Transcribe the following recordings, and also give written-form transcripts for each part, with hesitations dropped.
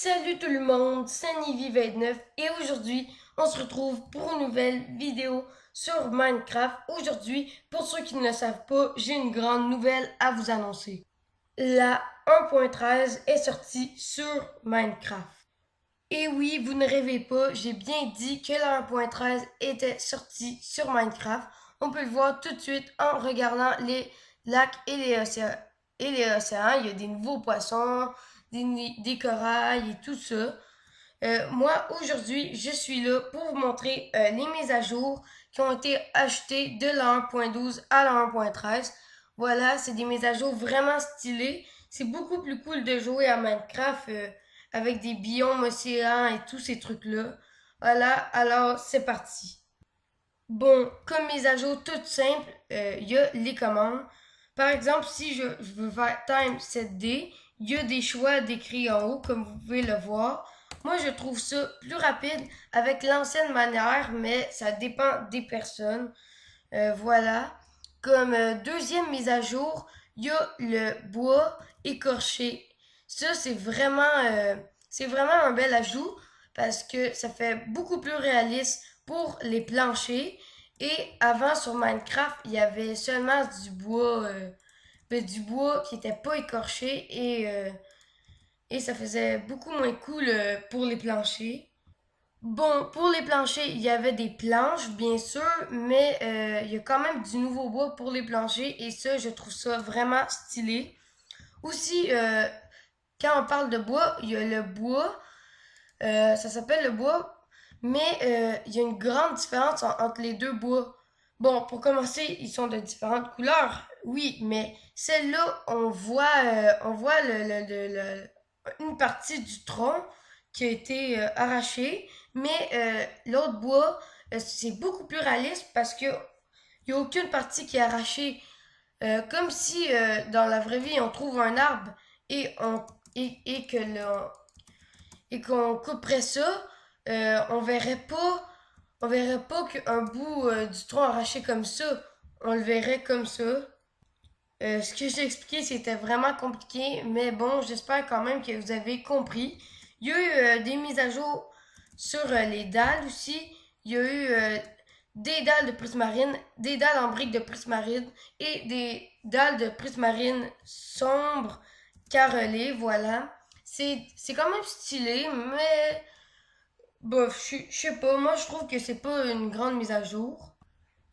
Salut tout le monde, c'est Nivy29 et aujourd'hui on se retrouve pour une nouvelle vidéo sur Minecraft. Aujourd'hui, pour ceux qui ne le savent pas, j'ai une grande nouvelle à vous annoncer. La 1.13 est sortie sur Minecraft. Et oui, vous ne rêvez pas, j'ai bien dit que la 1.13 était sortie sur Minecraft. On peut le voir tout de suite en regardant les lacs et les océans. Il y a des nouveaux poissons, des corails et tout ça. Moi, aujourd'hui, je suis là pour vous montrer les mises à jour qui ont été achetées de la 1.12 à la 1.13. Voilà, c'est des mises à jour vraiment stylées. C'est beaucoup plus cool de jouer à Minecraft avec des biomes océans et tous ces trucs-là. Voilà, alors c'est parti. Bon, comme mise à jour toute simple, il y a les commandes. Par exemple, si je veux faire time 7D, il y a des choix décrits en haut, comme vous pouvez le voir. Moi, je trouve ça plus rapide avec l'ancienne manière, mais ça dépend des personnes. Voilà. Comme deuxième mise à jour, il y a le bois écorché. Ça, c'est vraiment un bel ajout parce que ça fait beaucoup plus réaliste pour les planchers. Et avant, sur Minecraft, il y avait seulement du bois qui était pas écorché et ça faisait beaucoup moins cool pour les planchers. Bon, pour les planchers, il y avait des planches, bien sûr, mais il y a quand même du nouveau bois pour les planchers et ça, je trouve ça vraiment stylé. Aussi, quand on parle de bois, il y a le bois, ça s'appelle le bois, mais il y a une grande différence entre les deux bois. Bon, pour commencer, ils sont de différentes couleurs, oui, mais celle-là, on voit une partie du tronc qui a été arraché, mais l'autre bois, c'est beaucoup plus réaliste parce que il n'y a aucune partie qui est arrachée. Comme si dans la vraie vie, on trouve un arbre et on et que et qu'on couperait ça, on verrait pas qu'un bout du tronc arraché comme ça. On le verrait comme ça. Ce que j'ai expliqué, c'était vraiment compliqué, mais bon, j'espère quand même que vous avez compris. Il y a eu des mises à jour sur les dalles aussi. Il y a eu des dalles de prismarine, des dalles en briques de prismarine et des dalles de prismarine sombre carrelées, voilà. C'est quand même stylé, mais bof, je sais pas, moi je trouve que c'est pas une grande mise à jour.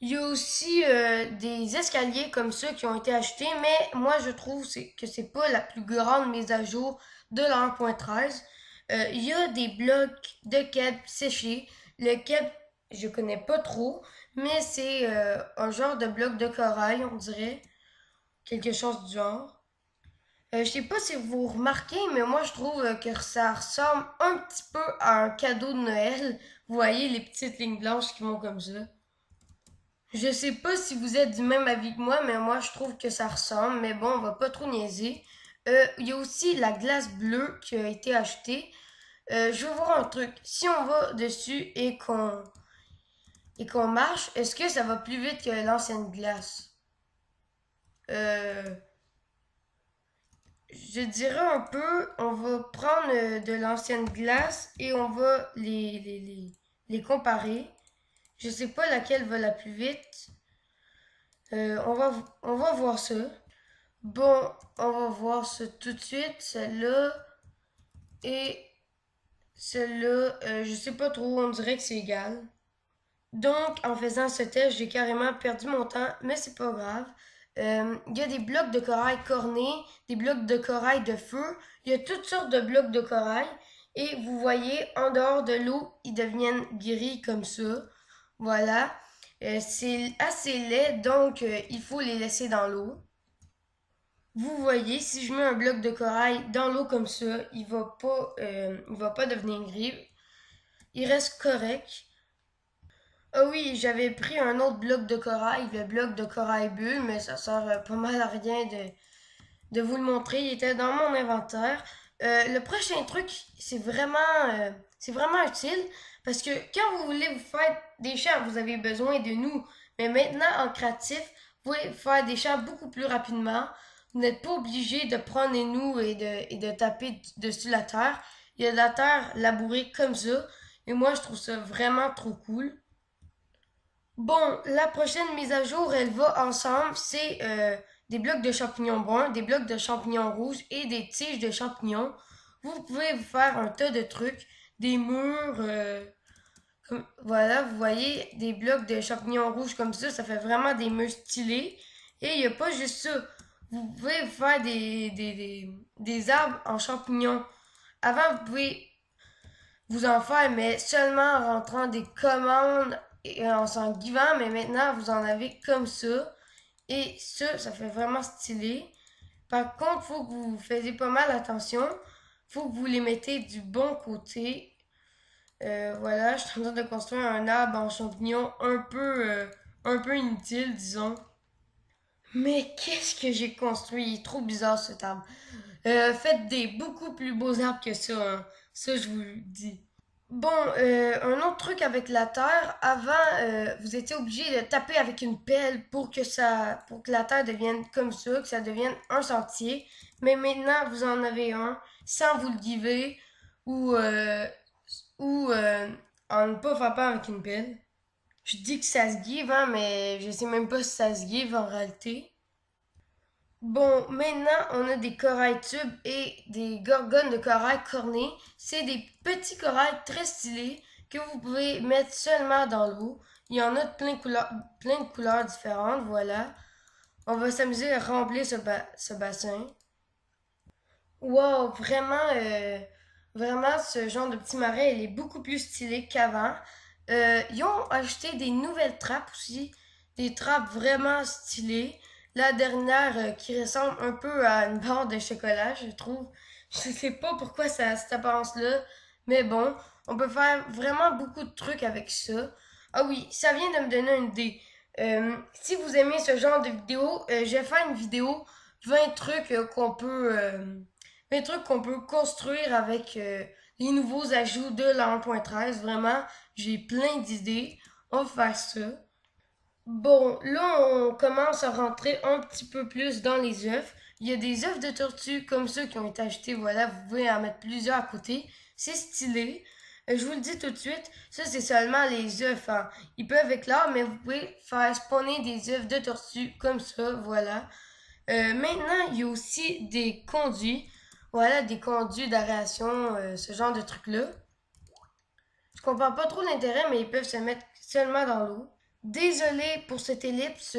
Il y a aussi des escaliers comme ça qui ont été achetés, mais moi je trouve que c'est pas la plus grande mise à jour de la 1.13. Il y a des blocs de keb séchés. Le keb, je connais pas trop, mais c'est un genre de bloc de corail, on dirait. Quelque chose du genre. Je sais pas si vous remarquez, mais moi je trouve que ça ressemble un petit peu à un cadeau de Noël. Vous voyez les petites lignes blanches qui vont comme ça. Je sais pas si vous êtes du même avis que moi, mais moi je trouve que ça ressemble. Mais bon, on va pas trop niaiser. Il y a aussi la glace bleue qui a été achetée. Je veux voir un truc. Si on va dessus et qu'on marche, est-ce que ça va plus vite que l'ancienne glace? Euh, je dirais un peu, on va prendre de l'ancienne glace et on va les comparer. Je sais pas laquelle va la plus vite. On va voir ça. Bon, on va voir ça tout de suite. Celle-là et celle-là, je sais pas trop, on dirait que c'est égal. Donc, en faisant ce test, j'ai carrément perdu mon temps, mais c'est pas grave. Il y a des blocs de corail cornés, des blocs de corail de feu. Il y a toutes sortes de blocs de corail. Et vous voyez, en dehors de l'eau, ils deviennent gris comme ça. Voilà. C'est assez laid, donc il faut les laisser dans l'eau. Vous voyez, si je mets un bloc de corail dans l'eau comme ça, il va pas devenir gris. Il reste correct. Ah oui, j'avais pris un autre bloc de corail, le bloc de corail bulle, mais ça sert pas mal à rien de vous le montrer. Il était dans mon inventaire. Le prochain truc, c'est vraiment utile parce que quand vous voulez vous faire des champs, vous avez besoin de nous. Mais maintenant, en créatif, vous pouvez faire des champs beaucoup plus rapidement. Vous n'êtes pas obligé de prendre les nous et de taper dessus la terre. il y a de la terre labourée comme ça. Et moi, je trouve ça vraiment trop cool. Bon, la prochaine mise à jour, elle va ensemble. C'est des blocs de champignons bruns, des blocs de champignons rouges et des tiges de champignons. Vous pouvez vous faire un tas de trucs, des murs, voilà, vous voyez, des blocs de champignons rouges comme ça fait vraiment des murs stylés. Et il n'y a pas juste ça. Vous pouvez vous faire des arbres en champignons. Avant, vous pouvez vous en faire, mais seulement en rentrant des commandes et en s'en guivant. Mais maintenant, vous en avez comme ça. Et ça fait vraiment stylé. Par contre, faut que vous faisiez pas mal attention. Faut que vous les mettez du bon côté. Voilà, je suis en train de construire un arbre en champignon un peu inutile, disons. Mais qu'est-ce que j'ai construit? Il est trop bizarre cet arbre. Faites des beaucoup plus beaux arbres que ça, hein. Ça, je vous le dis. Bon, un autre truc avec la terre, avant, vous étiez obligé de taper avec une pelle pour que la terre devienne comme ça, que ça devienne un sentier. Mais maintenant, vous en avez un sans vous le giver ou, euh, ou en ne pas frappant avec une pelle. Je dis que ça se give, hein, mais je sais même pas si ça se give en réalité. Bon, maintenant, on a des corails tubes et des gorgones de corail cornés. C'est des petits corails très stylés que vous pouvez mettre seulement dans l'eau. Il y en a de plein de couleurs différentes, voilà. On va s'amuser à remplir ce bassin. Wow, vraiment, ce genre de petit marais, il est beaucoup plus stylé qu'avant. Ils ont acheté des nouvelles trappes aussi, des trappes vraiment stylées. La dernière qui ressemble un peu à une barre de chocolat, je trouve. Je sais pas pourquoi ça a cette apparence-là, mais bon, on peut faire vraiment beaucoup de trucs avec ça. Ah oui, ça vient de me donner une idée. Si vous aimez ce genre de vidéo, je vais faire une vidéo 20 trucs qu'on peut construire avec les nouveaux ajouts de la 1.13. Vraiment, j'ai plein d'idées. On va faire ça. Bon, là, on commence à rentrer un petit peu plus dans les œufs. Il y a des œufs de tortue comme ceux qui ont été achetés. Voilà, vous pouvez en mettre plusieurs à côté. C'est stylé. Je vous le dis tout de suite, ça c'est seulement les œufs, hein. Ils peuvent éclore, mais vous pouvez faire spawner des œufs de tortue comme ça, voilà. Maintenant, il y a aussi des conduits. Voilà, des conduits d'aération, ce genre de trucs-là. Je comprends pas trop l'intérêt, mais ils peuvent se mettre seulement dans l'eau. Désolé pour cette ellipse,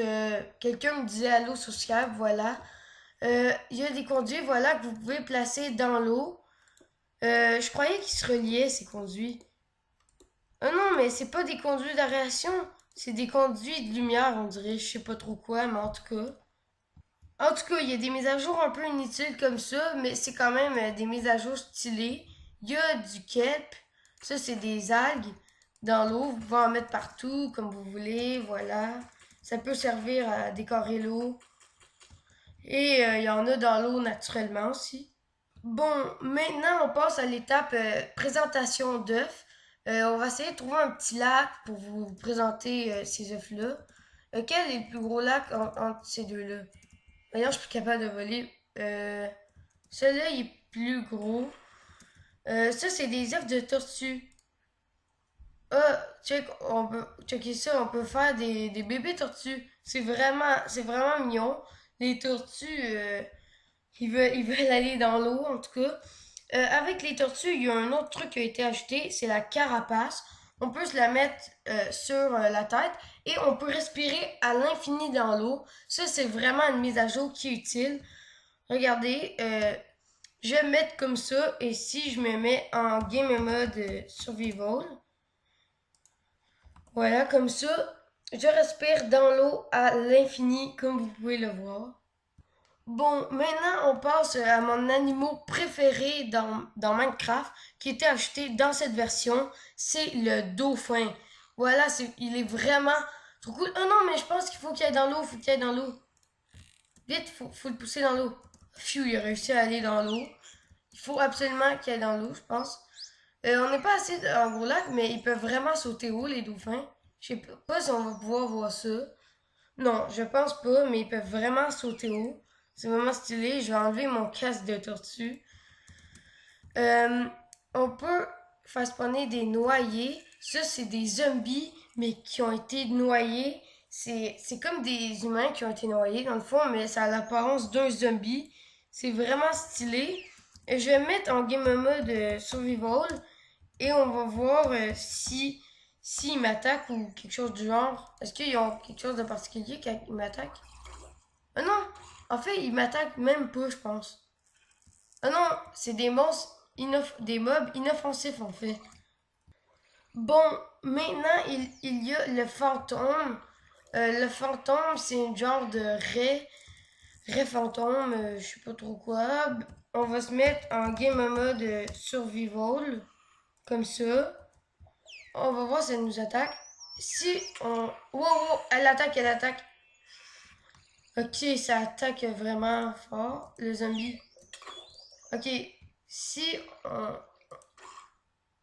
quelqu'un me disait allô sur Skype, voilà. Il y a des conduits, voilà, que vous pouvez placer dans l'eau. Je croyais qu'ils se reliaient, ces conduits. Ah non, mais c'est pas des conduits d'aération, c'est des conduits de lumière, on dirait, je sais pas trop quoi, mais en tout cas. En tout cas, il y a des mises à jour un peu inutiles comme ça, mais c'est quand même des mises à jour stylées. Il y a du kelp, ça c'est des algues dans l'eau, vous pouvez en mettre partout comme vous voulez, voilà. Ça peut servir à décorer l'eau. Et il y en a dans l'eau naturellement aussi. Bon, maintenant on passe à l'étape présentation d'œufs. On va essayer de trouver un petit lac pour vous présenter ces œufs-là. Quel est le plus gros lac entre ces deux-là? D'ailleurs, je suis plus capable de voler. Celui-là, il est plus gros. Ça, c'est des œufs de tortue. Ah, check, on peut checker ça, on peut faire des bébés tortues. C'est vraiment mignon. Les tortues, ils veulent aller dans l'eau, en tout cas. Avec les tortues, il y a un autre truc qui a été ajouté, c'est la carapace. On peut se la mettre sur la tête et on peut respirer à l'infini dans l'eau. Ça, c'est vraiment une mise à jour qui est utile. Regardez, je vais me mettre comme ça et si je me mets en game mode survival, voilà, comme ça, je respire dans l'eau à l'infini, comme vous pouvez le voir. Bon, maintenant on passe à mon animal préféré dans Minecraft, qui était ajouté dans cette version, c'est le dauphin. Voilà, il est vraiment trop cool. Oh non, mais je pense qu'il faut qu'il aille dans l'eau, faut qu'il aille dans l'eau. Vite, faut le pousser dans l'eau. Phew, il a réussi à aller dans l'eau. Il faut absolument qu'il aille dans l'eau, je pense. On n'est pas assez en gros lac, mais ils peuvent vraiment sauter haut, les dauphins. Je sais pas si on va pouvoir voir ça. Non, je pense pas, mais ils peuvent vraiment sauter haut. C'est vraiment stylé. Je vais enlever mon casque de tortue. Euh, On peut faire spawner des noyés. Ça, c'est des zombies, mais qui ont été noyés. C'est comme des humains qui ont été noyés, dans le fond, mais ça a l'apparence d'un zombie. C'est vraiment stylé. Je vais mettre en game mode survival et on va voir si s'ils m'attaquent ou quelque chose du genre. Est-ce qu'ils ont quelque chose de particulier quand ils m'attaquent? Ah non! En fait, ils m'attaquent même pas, je pense. Ah non, c'est des monstres, des mobs inoffensifs en fait. Bon, maintenant il y a le fantôme. Le fantôme, c'est un genre de raie fantôme, je sais pas trop quoi. On va se mettre en game mode survival, comme ça. On va voir si elle nous attaque. Si on... Wow, wow, elle attaque, elle attaque. Ok, ça attaque vraiment fort, le zombie. Ok, si on,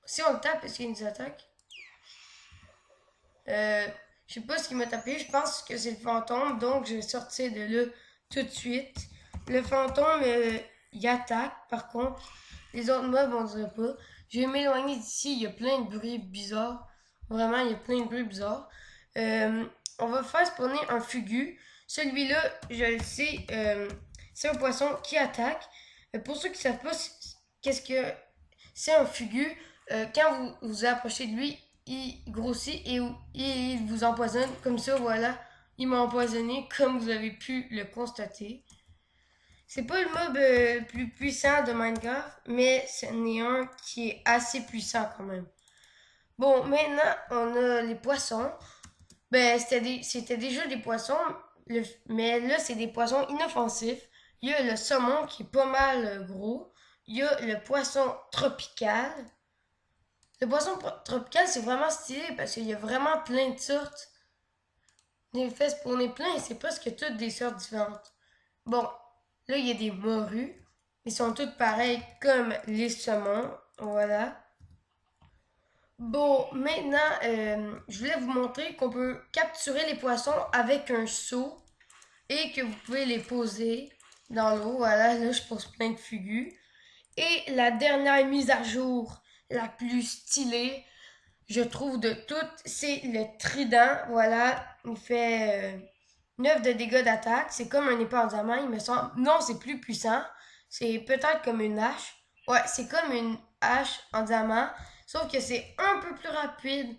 si on le tape, est-ce qu'il nous attaque? Euh, je sais pas ce qui m'a tapé, je pense que c'est le fantôme, donc je vais sortir de là tout de suite. Le fantôme, il attaque, par contre. Les autres mobs, on dirait pas. Je vais m'éloigner d'ici, il y a plein de bruits bizarres. Vraiment, il y a plein de bruits bizarres. Euh, on va faire spawner un fugu. Celui-là, je le sais, c'est un poisson qui attaque. Pour ceux qui savent pas qu'est-ce que c'est un fugu, quand vous vous approchez de lui, il grossit et il vous empoisonne. Comme ça, voilà, il m'a empoisonné, comme vous avez pu le constater. C'est pas le mob le plus puissant de Minecraft, mais c'en est un qui est assez puissant quand même. Bon, maintenant, on a les poissons. Ben, c'était déjà des poissons, mais là, c'est des poissons inoffensifs. Il y a le saumon qui est pas mal gros. Il y a le poisson tropical. Le poisson tropical, c'est vraiment stylé parce qu'il y a vraiment plein de sortes. Des fesses pour nez plein et c'est presque toutes des sortes différentes. Bon, là, il y a des morues. Ils sont toutes pareilles comme les saumons. Voilà. Bon, maintenant, je voulais vous montrer qu'on peut capturer les poissons avec un seau et que vous pouvez les poser dans l'eau. Voilà, là, je pose plein de fugus. Et la dernière mise à jour, la plus stylée, je trouve de toutes, c'est le trident. Voilà, il fait 9 de dégâts d'attaque. C'est comme un épée en diamant, il me semble. Non, c'est plus puissant. C'est peut-être comme une hache. Ouais, c'est comme une hache en diamant. Sauf que c'est un peu plus rapide.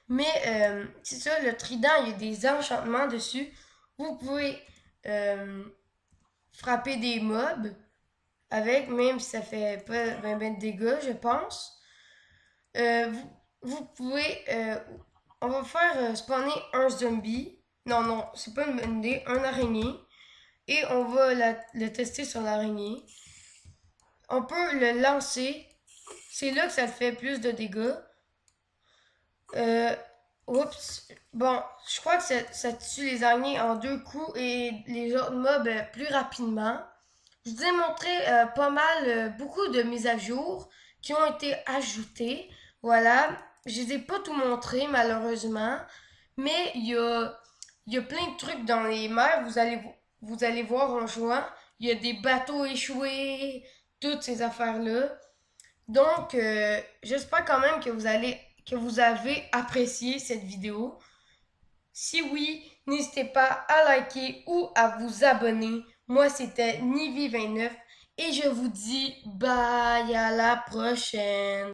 Mais c'est ça, le trident, il y a des enchantements dessus. Vous pouvez euh, frapper des mobs avec, même si ça fait pas ben de dégâts, je pense. Vous pouvez. On va faire spawner un zombie. Non, non, c'est pas une bonne idée. Un araignée. Et on va le tester sur l'araignée. On peut le lancer. C'est là que ça fait plus de dégâts. Euh, oups. Bon, je crois que ça tue les araignées en 2 coups et les autres mobs plus rapidement. Je vous ai montré pas mal, beaucoup de mises à jour qui ont été ajoutées. Voilà. Je ne les ai pas tout montré malheureusement, mais il y a plein de trucs dans les mers. Vous allez voir en jouant. Il y a des bateaux échoués, toutes ces affaires-là. Donc, j'espère quand même que vous avez apprécié cette vidéo. Si oui, n'hésitez pas à liker ou à vous abonner. Moi, c'était Nivi29 et je vous dis bye à la prochaine.